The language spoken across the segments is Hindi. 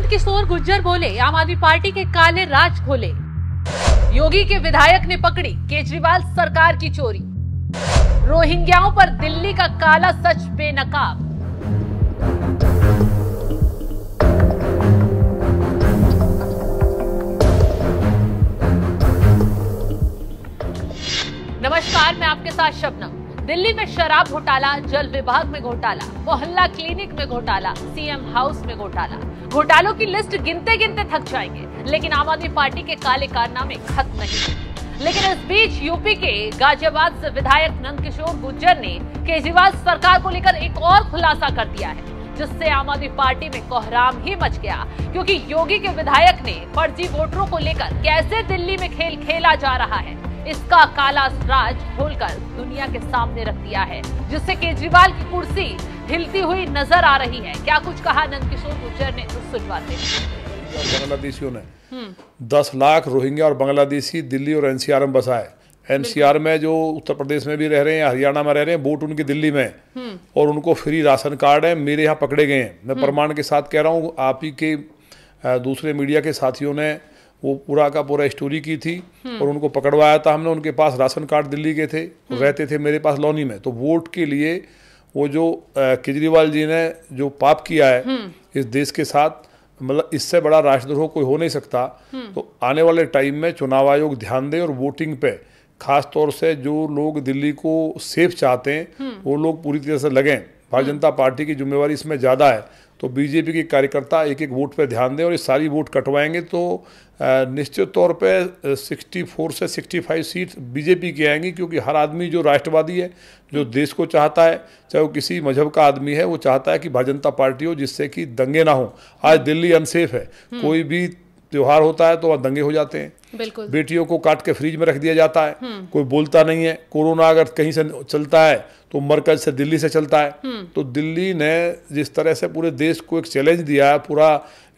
नंदकिशोर गुर्जर बोले, आम आदमी पार्टी के काले राज खोले। योगी के विधायक ने पकड़ी केजरीवाल सरकार की चोरी। रोहिंग्याओं पर दिल्ली का काला सच बेनकाब। नमस्कार, मैं आपके साथ शबनम। दिल्ली में शराब घोटाला, जल विभाग में घोटाला, मोहल्ला क्लिनिक में घोटाला, सीएम हाउस में घोटाला। घोटालों की लिस्ट गिनते गिनते थक जाएंगे, लेकिन आम आदमी पार्टी के काले कारनामे खत्म नहीं। लेकिन इस बीच यूपी के गाजियाबाद से विधायक नंदकिशोर गुर्जर ने केजरीवाल सरकार को लेकर एक और खुलासा कर दिया है, जिससे आम आदमी पार्टी में कोहराम ही मच गया। क्योंकि योगी के विधायक ने फर्जी वोटरों को लेकर कैसे दिल्ली में खेल खेला जा रहा है, इसका काला राज खोलकर दुनिया के सामने रख दिया है, जिससे केजरीवाल की कुर्सी हिलती हुई नजर आ रही है। क्या कुछ कहा नंदकिशोर गुर्जर ने, सुनवाते हैं। बांग्लादेशियों ने 10 लाख रोहिंग्या और बांग्लादेशी दिल्ली और एनसीआर में बसा है। एनसीआर में जो उत्तर प्रदेश में भी रह रहे हैं, हरियाणा में रह रहे हैं, वोट उनकी दिल्ली में, और उनको फ्री राशन कार्ड है। मेरे यहाँ पकड़े गए हैं, मैं प्रमाण के साथ कह रहा हूँ। आप ही के दूसरे मीडिया के साथियों ने वो पूरा का पूरा स्टोरी की थी और उनको पकड़वाया था हमने। उनके पास राशन कार्ड दिल्ली के थे, रहते थे मेरे पास लॉनी में। तो वोट के लिए वो जो केजरीवाल जी ने जो पाप किया है इस देश के साथ, मतलब इससे बड़ा राष्ट्रद्रोह कोई हो नहीं सकता। तो आने वाले टाइम में चुनाव आयोग ध्यान दे और वोटिंग पे खास तौर से जो लोग दिल्ली को सेफ चाहते हैं वो लोग पूरी तरह से लगें। भारतीय जनता पार्टी की जिम्मेवारी इसमें ज़्यादा है। तो बीजेपी के कार्यकर्ता एक एक वोट पे ध्यान दें और ये सारी वोट कटवाएंगे तो निश्चित तौर पे 64 से 65 सीट बीजेपी की आएंगी। क्योंकि हर आदमी जो राष्ट्रवादी है, जो देश को चाहता है, चाहे वो किसी मजहब का आदमी है, वो चाहता है कि भारतीय जनता पार्टी हो जिससे कि दंगे ना हो। आज दिल्ली अनसेफ है, कोई भी त्योहार होता है तो वहाँ दंगे हो जाते हैं। बिल्कुल। बेटियों को काट के फ्रिज में रख दिया जाता है, कोई बोलता नहीं है। कोरोना अगर कहीं से चलता है तो मरकज से दिल्ली से चलता है। तो दिल्ली ने जिस तरह से पूरे देश को एक चैलेंज दिया है, पूरा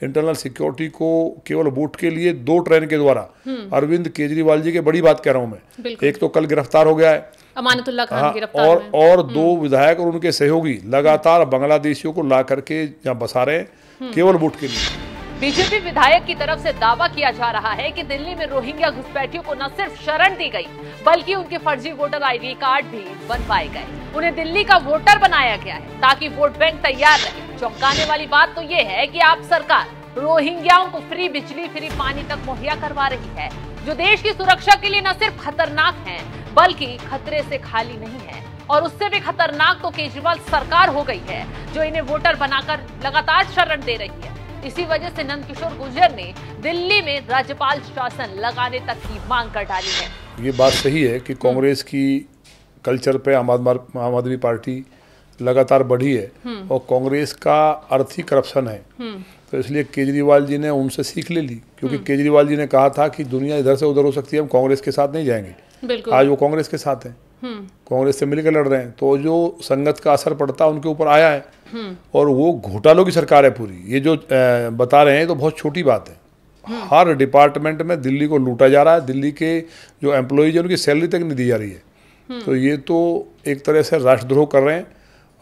इंटरनल सिक्योरिटी को केवल वोट के लिए 2 ट्रेन के द्वारा, अरविंद केजरीवाल जी की बड़ी बात कह रहा हूं मैं। एक तो कल गिरफ्तार हो गया है अमानतुल्लाह खान, गिरफ्तार और 2 विधायक और उनके सहयोगी लगातार बांग्लादेशियों को ला करके यहाँ बसा रहे हैं केवल वोट के लिए। बीजेपी विधायक की तरफ से दावा किया जा रहा है कि दिल्ली में रोहिंग्या घुसपैठियों को न सिर्फ शरण दी गई, बल्कि उनके फर्जी वोटर आईडी कार्ड भी बनवाए गए। उन्हें दिल्ली का वोटर बनाया गया है ताकि वोट बैंक तैयार रहे। चौंकाने वाली बात तो ये है कि आप सरकार रोहिंग्याओं को फ्री बिजली, फ्री पानी तक मुहैया करवा रही है, जो देश की सुरक्षा के लिए न सिर्फ खतरनाक है बल्कि खतरे से खाली नहीं है। और उससे भी खतरनाक तो केजरीवाल सरकार हो गई है, जो इन्हें वोटर बनाकर लगातार शरण दे रही है। इसी वजह से नंदकिशोर गुर्जर ने दिल्ली में राज्यपाल शासन लगाने तक की मांग कर डाली है। ये बात सही है कि कांग्रेस की कल्चर पे आम आदमी पार्टी लगातार बढ़ी है और कांग्रेस का अर्थ ही करप्शन है। तो इसलिए केजरीवाल जी ने उनसे सीख ले ली। क्योंकि केजरीवाल जी ने कहा था कि दुनिया इधर से उधर हो सकती है, हम कांग्रेस के साथ नहीं जाएंगे। आज वो कांग्रेस के साथ हैं, कांग्रेस से मिलकर लड़ रहे हैं। तो जो संगत का असर पड़ता उनके ऊपर आया है और वो घोटालों की सरकार है पूरी। ये जो बता रहे हैं तो बहुत छोटी बात है। हर डिपार्टमेंट में दिल्ली को लूटा जा रहा है। दिल्ली के जो एम्प्लॉयज है उनकी सैलरी तक नहीं दी जा रही है। तो ये तो एक तरह से राष्ट्रद्रोह कर रहे हैं।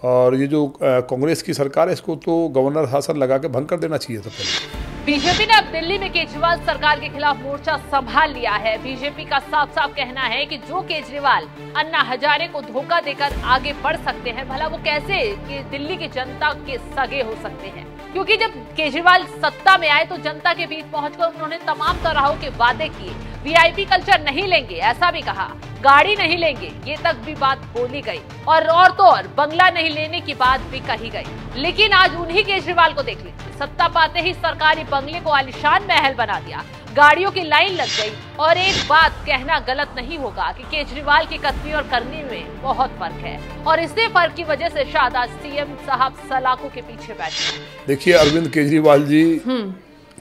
और ये जो कांग्रेस की सरकार है, इसको तो गवर्नर शासन लगा के भंग कर देना चाहिए था पहले। बीजेपी ने अब दिल्ली में केजरीवाल सरकार के खिलाफ मोर्चा संभाल लिया है। बीजेपी का साफ साफ कहना है कि जो केजरीवाल अन्ना हजारे को धोखा देकर आगे बढ़ सकते हैं, भला वो कैसे कि दिल्ली की जनता के सगे हो सकते हैं। क्योंकि जब केजरीवाल सत्ता में आए तो जनता के बीच पहुंचकर उन्होंने तमाम तरह के वादे किए। वीआईपी कल्चर नहीं लेंगे ऐसा भी कहा, गाड़ी नहीं लेंगे ये तक भी बात बोली गई, और तो और बंगला नहीं लेने की बात भी कही गई। लेकिन आज उन्हीं केजरीवाल को देख लीजिए, सत्ता पाते ही सरकारी बंगले को आलीशान महल बना दिया, गाड़ियों की लाइन लग गई। और एक बात कहना गलत नहीं होगा कि केजरीवाल की कथनी और करनी में बहुत फर्क है, और इसी फर्क की वजह से शायद आज सीएम साहब सलाखों के पीछे बैठे। देखिए, अरविंद केजरीवाल जी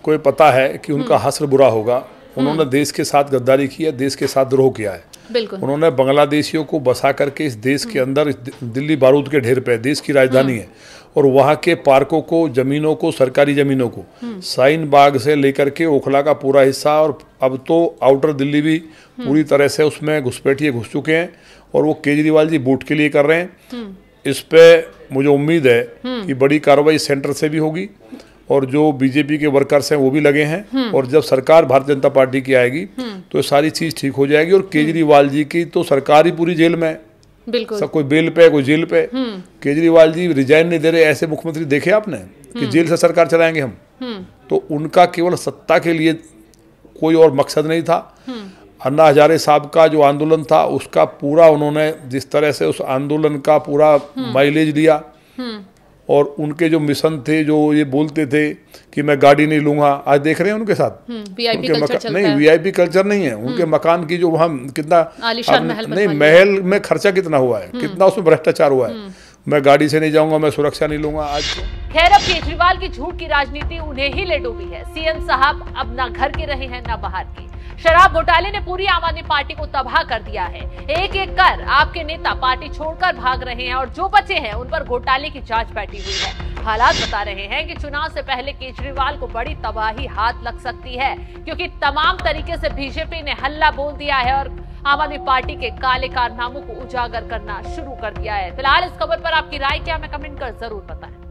को पता है कि उनका हश्र बुरा होगा। उन्होंने देश के साथ गद्दारी की है, देश के साथ द्रोह किया है। बिल्कुल। उन्होंने बांग्लादेशियों को बसा करके इस देश के अंदर, दिल्ली बारूद के ढेर पे, देश की राजधानी है, और वहाँ के पार्कों को, जमीनों को, सरकारी जमीनों को, शाहीन बाग से लेकर के ओखला का पूरा हिस्सा, और अब तो आउटर दिल्ली भी पूरी तरह से उसमें घुसपैठिए घुस चुके हैं। और वो केजरीवाल जी वोट के लिए कर रहे हैं। इस पे मुझे उम्मीद है कि बड़ी कार्रवाई सेंटर से भी होगी और जो बीजेपी के वर्कर्स हैं वो भी लगे हैं। और जब सरकार भारतीय जनता पार्टी की आएगी तो ये सारी चीज ठीक हो जाएगी। और केजरीवाल जी की तो सरकार ही पूरी जेल में है, बिल्कुल सब कोई बेल पे कोई जेल पे। केजरीवाल जी रिजाइन नहीं दे रहे, ऐसे मुख्यमंत्री देखे आपने कि जेल से सरकार चलाएंगे हम? तो उनका केवल सत्ता के लिए कोई और मकसद नहीं था। अन्ना हजारे साहब का जो आंदोलन था उसका पूरा उन्होंने जिस तरह से उस आंदोलन का पूरा माइलेज लिया, और उनके जो मिशन थे, जो ये बोलते थे कि मैं गाड़ी नहीं लूंगा, आज देख रहे हैं उनके साथ वीआईपी कल्चर चलता नहीं, वीआईपी कल्चर नहीं है। उनके मकान की जो वहाँ कितना आलीशान महल नहीं, महल में खर्चा कितना हुआ है, कितना उसमें भ्रष्टाचार हुआ है। मैं गाड़ी से नहीं जाऊंगा, मैं सुरक्षा नहीं लूंगा आज तो। खैर, अब केजरीवाल की झूठ की राजनीति उन्हें ही ले डूबी है। सीएम साहब अब ना घर के रहे हैं ना बाहर के। शराब घोटाले ने पूरी आम आदमी पार्टी को तबाह कर दिया है। एक एक कर आपके नेता पार्टी छोड़कर भाग रहे हैं और जो बचे हैं उन पर घोटाले की जांच बैठी हुई है। हालात बता रहे हैं कि चुनाव से पहले केजरीवाल को बड़ी तबाही हाथ लग सकती है, क्योंकि तमाम तरीके से बीजेपी ने हल्ला बोल दिया है और आम आदमी पार्टी के काले कारनामों को उजागर करना शुरू कर दिया है। फिलहाल इस खबर पर आपकी राय क्या, हमें कमेंट कर जरूर बताएं।